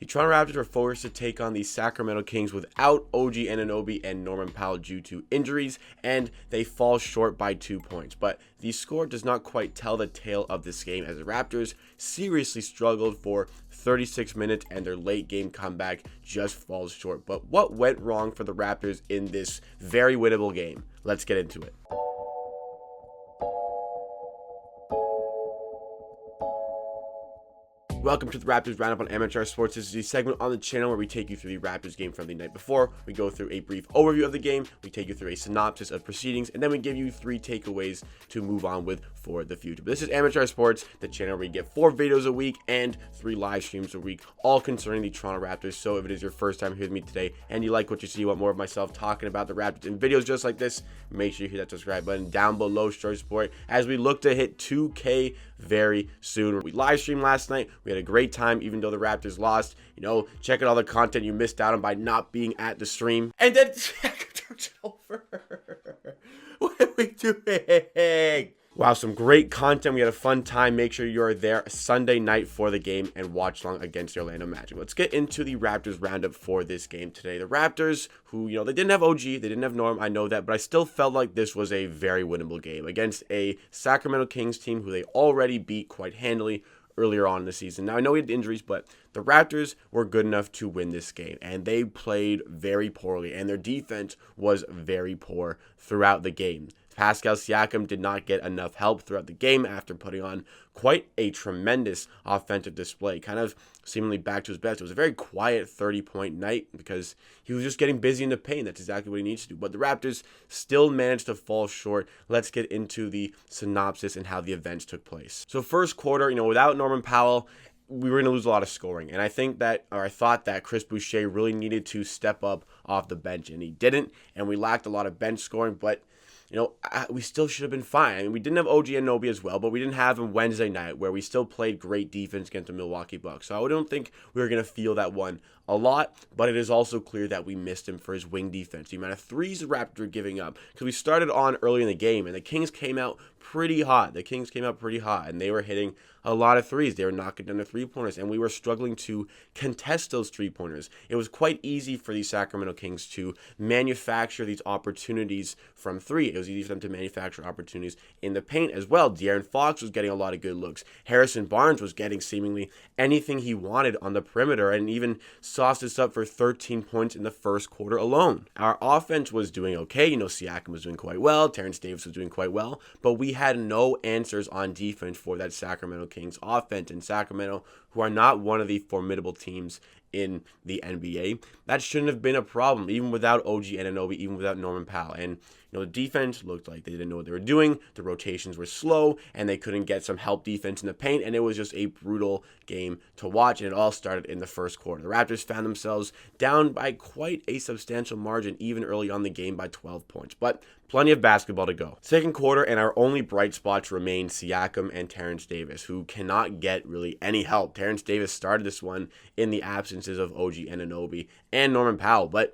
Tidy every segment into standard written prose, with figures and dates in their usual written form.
The Toronto Raptors were forced to take on the Sacramento Kings without OG Anunoby and Norman Powell due to injuries, and they fall short by 2 points. But the score does not quite tell the tale of this game, as the Raptors seriously struggled for 36 minutes and their late game comeback just falls short. But what went wrong for the Raptors in this very winnable game? Let's get into it. Welcome to the Raptors Roundup on Amateur Sports. This is the segment on the channel where we take you through the Raptors game from the night before. We go through a brief overview of the game, we take you through a synopsis of proceedings, and then we give you 3 takeaways to move on with for the future. But this is Amateur Sports, the channel where you get 4 videos a week and 3 live streams a week, all concerning the Toronto Raptors. So if it is your first time here with me today and you like what you see, you want more of myself talking about the Raptors in videos just like this, make sure you hit that subscribe button down below. Show your support as we look to hit 2K very soon. We live streamed last night. We had a great time, even though the Raptors lost. You know, check out all the content you missed out on by not being at the stream. And then it's over. What are we doing? Wow, some great content. We had a fun time. Make sure you are there Sunday night for the game and watch along against the Orlando Magic. Let's get into the Raptors roundup for this game today. The Raptors, who, you know, they didn't have OG, they didn't have Norm, I know that, but I still felt like this was a very winnable game against a Sacramento Kings team who they already beat quite handily earlier on in the season. Now, I know we had injuries, but the Raptors were good enough to win this game, and they played very poorly, and their defense was very poor throughout the game. Pascal Siakam did not get enough help throughout the game after putting on quite a tremendous offensive display, kind of seemingly back to his best. It was a very quiet 30-point night because he was just getting busy in the paint. That's exactly what he needs to do. But the Raptors still managed to fall short. Let's get into the synopsis and how the events took place. So first quarter, you know, without Norman Powell, we were going to lose a lot of scoring. And I thought that Chris Boucher really needed to step up off the bench, and he didn't. And we lacked a lot of bench scoring, but you know, we still should have been fine. I mean, we didn't have OG Anunoby as well, but we didn't have him Wednesday night where we still played great defense against the Milwaukee Bucks. So I don't think we were going to feel that one a lot, but it is also clear that we missed him for his wing defense. The amount of threes the Raptors were giving up, because we started on early in the game, and the Kings came out pretty hot. And they were hitting a lot of threes. They were knocking down the three-pointers, and we were struggling to contest those three-pointers. It was quite easy for the Sacramento Kings to manufacture these opportunities from three. It was easy for them to manufacture opportunities in the paint as well. De'Aaron Fox was getting a lot of good looks. Harrison Barnes was getting seemingly anything he wanted on the perimeter, and even sauced us up for 13 points in the first quarter alone. Our offense was doing okay. You know, Siakam was doing quite well. Terrence Davis was doing quite well, but we had no answers on defense for that Sacramento Kings offense. And Sacramento, who are not one of the formidable teams in the NBA, that shouldn't have been a problem, even without OG Anunoby, even without Norman Powell. And you know, the defense looked like they didn't know what they were doing. The rotations were slow, and they couldn't get some help defense in the paint, and it was just a brutal game to watch, and it all started in the first quarter. The Raptors found themselves down by quite a substantial margin, even early on the game by 12 points, but plenty of basketball to go. Second quarter, and our only bright spots remain Siakam and Terrence Davis, who cannot get really any help. Terrence Davis started this one in the absences of OG Anunoby and Norman Powell, but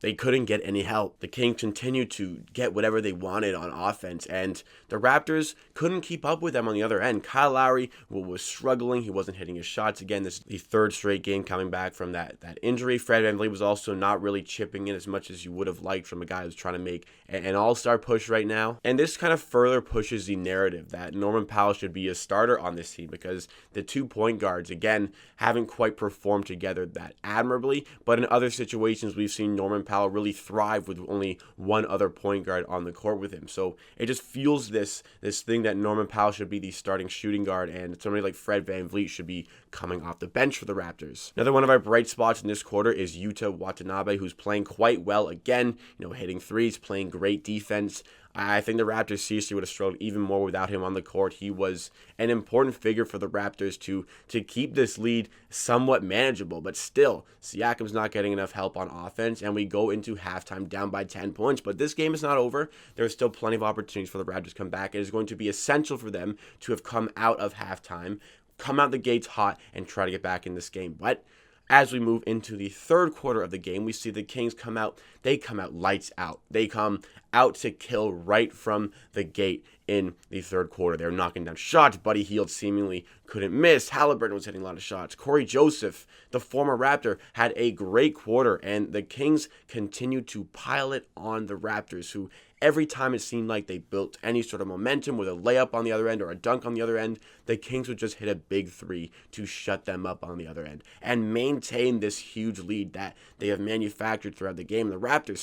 they couldn't get any help. The Kings continued to get whatever they wanted on offense, and the Raptors couldn't keep up with them on the other end. Kyle Lowry was struggling. He wasn't hitting his shots again. This is the third straight game coming back from that injury. Fred VanVleet was also not really chipping in as much as you would have liked from a guy who's trying to make an all-star push right now. And this kind of further pushes the narrative that Norman Powell should be a starter on this team, because the 2 point guards, again, haven't quite performed together that admirably. But in other situations, we've seen Norman Powell really thrive with only one other point guard on the court with him. So it just fuels this thing that Norman Powell should be the starting shooting guard, and somebody like Fred VanVleet should be coming off the bench for the Raptors. Another one of our bright spots in this quarter is Yuta Watanabe, who's playing quite well again, you know, hitting threes, playing great defense. I think the Raptors seriously would have struggled even more without him on the court. He was an important figure for the Raptors to keep this lead somewhat manageable, but still, Siakam's not getting enough help on offense, and we go into halftime down by 10 points. But this game is not over. There's still plenty of opportunities for the Raptors to come back. It is going to be essential for them to have come out of halftime, come out the gates hot, and try to get back in this game. But as we move into the third quarter of the game, we see the Kings come out. They come out lights out. They come out to kill right from the gate in the third quarter. They were knocking down shots. Buddy Hield seemingly couldn't miss. Halliburton was hitting a lot of shots. Corey Joseph, the former Raptor, had a great quarter, and the Kings continued to pile it on the Raptors, who every time it seemed like they built any sort of momentum with a layup on the other end or a dunk on the other end, the Kings would just hit a big three to shut them up on the other end and maintain this huge lead that they have manufactured throughout the game. The Raptors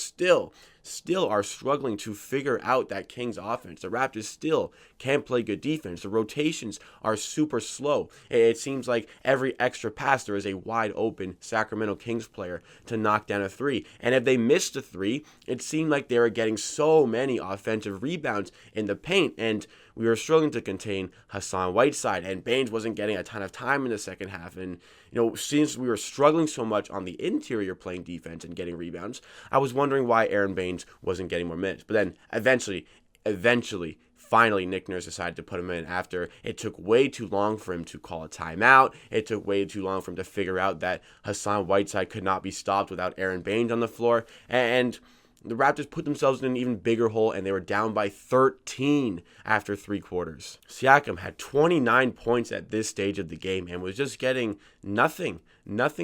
still are struggling to figure out that Kings offense. The Raptors still can't play good defense. The rotations are super slow. It seems like every extra pass there is a wide open Sacramento Kings player to knock down a three. And if they missed a three, it seemed like they were getting so many offensive rebounds in the paint, and we were struggling to contain Hassan Whiteside, and Baines wasn't getting a ton of time in the second half. And, since we were struggling so much on the interior playing defense and getting rebounds, I was wondering why Aaron Baines wasn't getting more minutes. But then eventually, finally, Nick Nurse decided to put him in after it took way too long for him to call a timeout. It took way too long for him to figure out that Hassan Whiteside could not be stopped without Aaron Baines on the floor. And the Raptors put themselves in an even bigger hole, and they were down by 13 after 3 quarters. Siakam had 29 points at this stage of the game and was just getting nothing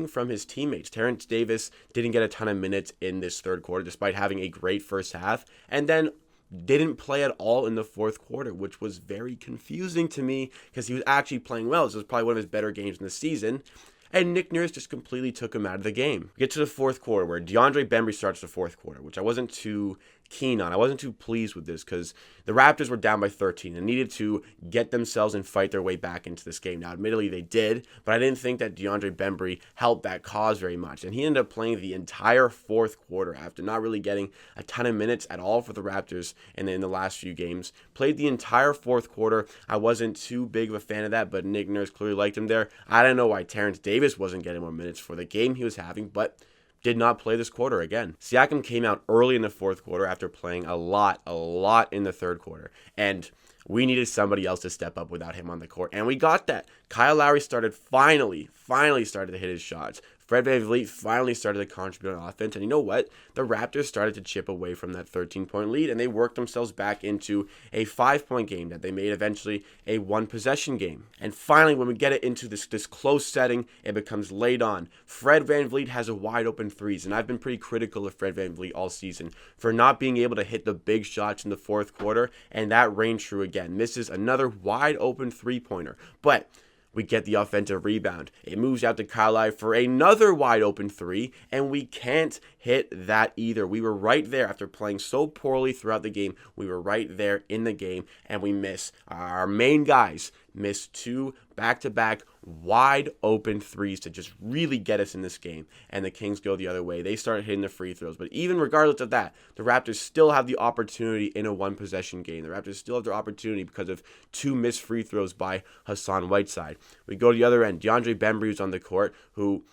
from his teammates. Terrence Davis didn't get a ton of minutes in this third quarter, despite having a great first half, and then didn't play at all in the fourth quarter, which was very confusing to me because he was actually playing well. This was probably one of his better games in the season. And Nick Nurse just completely took him out of the game. We get to the fourth quarter where DeAndre Bembry starts the fourth quarter, which I wasn't too keen on. I wasn't too pleased with this because the Raptors were down by 13 and needed to get themselves and fight their way back into this game. Now, admittedly, they did, but I didn't think that DeAndre Bembry helped that cause very much. And he ended up playing the entire fourth quarter after not really getting a ton of minutes at all for the Raptors in the last few games. Played the entire fourth quarter. I wasn't too big of a fan of that, but Nick Nurse clearly liked him there. I don't know why Terrence Davis wasn't getting more minutes for the game he was having, but did not play this quarter again. Siakam came out early in the fourth quarter after playing a lot in the third quarter. And we needed somebody else to step up without him on the court. And we got that. Kyle Lowry finally started to hit his shots. Fred VanVleet finally started to contribute on offense. And you know what? The Raptors started to chip away from that 13-point lead, and they worked themselves back into a 5-point game that they made eventually a 1-possession game. And finally, when we get it into this close setting, it becomes late on. Fred VanVleet has a wide-open threes, and I've been pretty critical of Fred VanVleet all season for not being able to hit the big shots in the fourth quarter, and that rang true again. Misses another wide-open three-pointer. But we get the offensive rebound. It moves out to Kyle Lowry for another wide open three, and we can't hit that either. We were right there after playing so poorly throughout the game. We were right there in the game, and we miss. Our main guys missed 2 back-to-back wide open threes to just really get us in this game, and the Kings go the other way. They start hitting the free throws, but even regardless of that, the Raptors still have the opportunity in a 1-possession game. The Raptors still have their opportunity because of 2 missed free throws by Hassan Whiteside. We go to the other end. DeAndre Bembry is on the court, who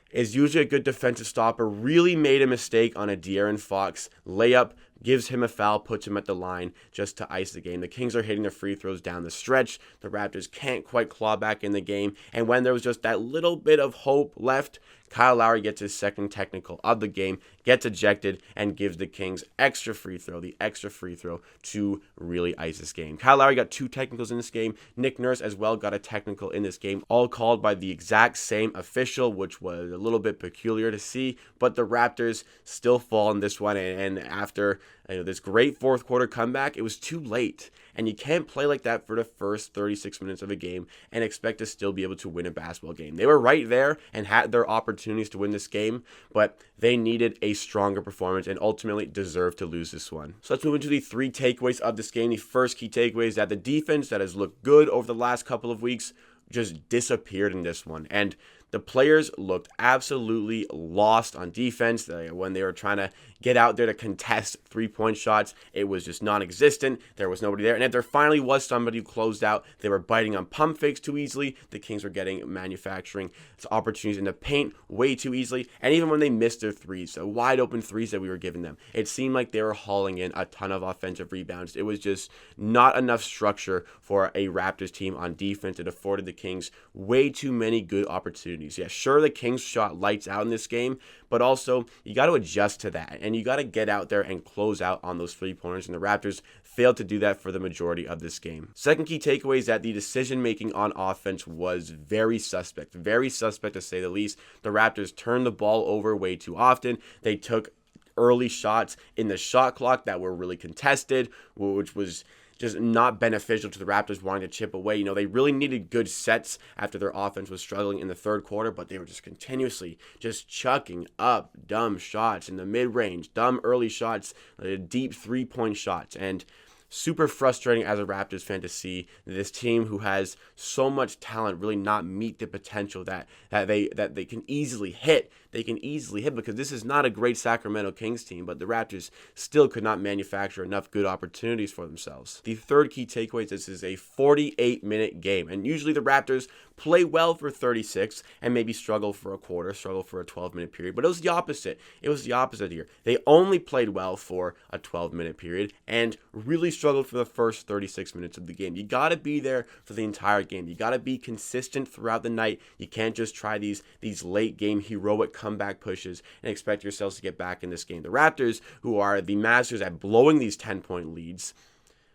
is usually a good defensive stopper, really made a mistake on a De'Aaron Fox layup, gives him a foul, puts him at the line just to ice the game. The Kings are hitting their free throws down the stretch. The Raptors can't quite claw back in the game. And when there was just that little bit of hope left, Kyle Lowry gets his second technical of the game, gets ejected, and gives the Kings the extra free throw to really ice this game. Kyle Lowry got 2 technicals in this game. Nick Nurse as well got a technical in this game, all called by the exact same official, which was a little bit peculiar to see, but the Raptors still fall in this one, and after this great fourth quarter comeback, it was too late. And you can't play like that for the first 36 minutes of a game and expect to still be able to win a basketball game. They were right there and had their opportunities to win this game, but they needed a stronger performance and ultimately deserved to lose this one. So let's move into the 3 takeaways of this game. The first key takeaway is that the defense that has looked good over the last couple of weeks just disappeared in this one. And the players looked absolutely lost on defense. When they were trying to get out there to contest 3-point shots, it was just non-existent. There was nobody there. And if there finally was somebody who closed out, they were biting on pump fakes too easily. The Kings were manufacturing opportunities in the paint way too easily. And even when they missed their threes, the wide open threes that we were giving them, it seemed like they were hauling in a ton of offensive rebounds. It was just not enough structure for a Raptors team on defense. It afforded the Kings way too many good opportunities opportunities. Yeah, sure, the Kings shot lights out in this game, but also you got to adjust to that, and you got to get out there and close out on those 3-pointers, and the Raptors failed to do that for the majority of this game. Second key takeaway is that the decision making on offense was very suspect to say the least. The Raptors turned the ball over way too often. They took early shots in the shot clock that were really contested, which was just not beneficial to the Raptors wanting to chip away. You know, they really needed good sets after their offense was struggling in the third quarter, but they were just continuously just chucking up dumb shots in the mid-range, dumb early shots, deep 3-point shots, and super frustrating as a Raptors fan to see this team who has so much talent really not meet the potential that they can easily hit. They can easily hit because this is not a great Sacramento Kings team, but the Raptors still could not manufacture enough good opportunities for themselves. The third key takeaway is this is a 48-minute game, and usually the Raptors play well for 36 and maybe struggle for a quarter, struggle for a 12-minute period, but it was the opposite. It was the opposite here. They only played well for a 12-minute period and really struggled for the first 36 minutes of the game. You got to be there for the entire game. You got to be consistent throughout the night. You can't just try these late game heroic comeback pushes and expect yourselves to get back in this game. The Raptors, who are the masters at blowing these 10-point leads,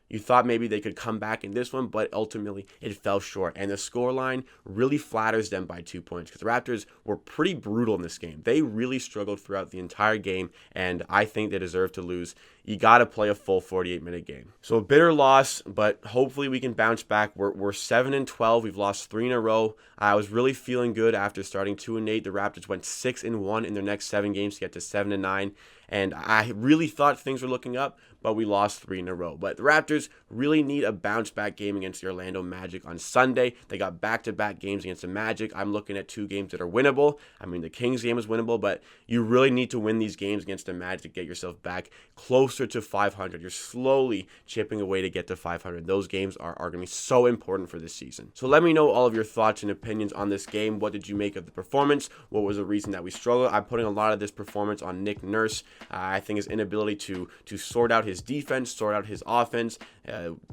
you thought maybe they could come back in this one, but ultimately it fell short. And the scoreline really flatters them by 2 points because the Raptors were pretty brutal in this game. They really struggled throughout the entire game, and I think they deserve to lose. You got to play a full 48-minute game. So a bitter loss, but hopefully we can bounce back. We're 7-12. We've lost 3 in a row. I was really feeling good after starting 2-8. The Raptors went 6-1 in their next 7 games to get to 7-9. And I really thought things were looking up, but we lost 3 in a row. But the Raptors really need a bounce-back game against the Orlando Magic on Sunday. They got back-to-back games against the Magic. I'm looking at 2 games that are winnable. I mean, the Kings game is winnable, but you really need to win these games against the Magic to get yourself back closer to 500. You're slowly chipping away to get to 500. Those games are going to be so important for this season. So let me know all of your thoughts and opinions on this game. What did you make of the performance? What was the reason that we struggled? I'm putting a lot of this performance on Nick Nurse. I think his inability to sort out his defense, sort out his offense,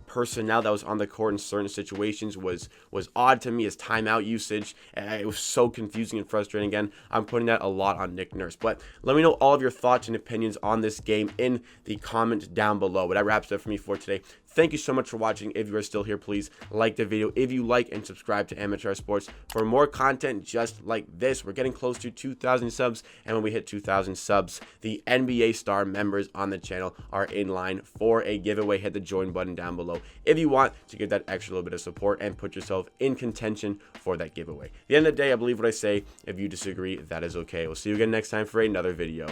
personnel that was on the court in certain situations was odd to me. His timeout usage, it was so confusing and frustrating. Again, I'm putting that a lot on Nick Nurse. But let me know all of your thoughts and opinions on this game in the comments down below. But that wraps it up for me for today. Thank you so much for watching. If you are still here, please like the video. If you like and subscribe to Amateur Sports for more content just like this. We're getting close to 2,000 subs, and when we hit 2,000 subs, the NBA star members on the channel are in line for a giveaway. Hit the join button down below if you want to get that extra little bit of support and put yourself in contention for that giveaway. At the end of the day, I believe what I say. If you disagree, that is okay. We'll see you again next time for another video.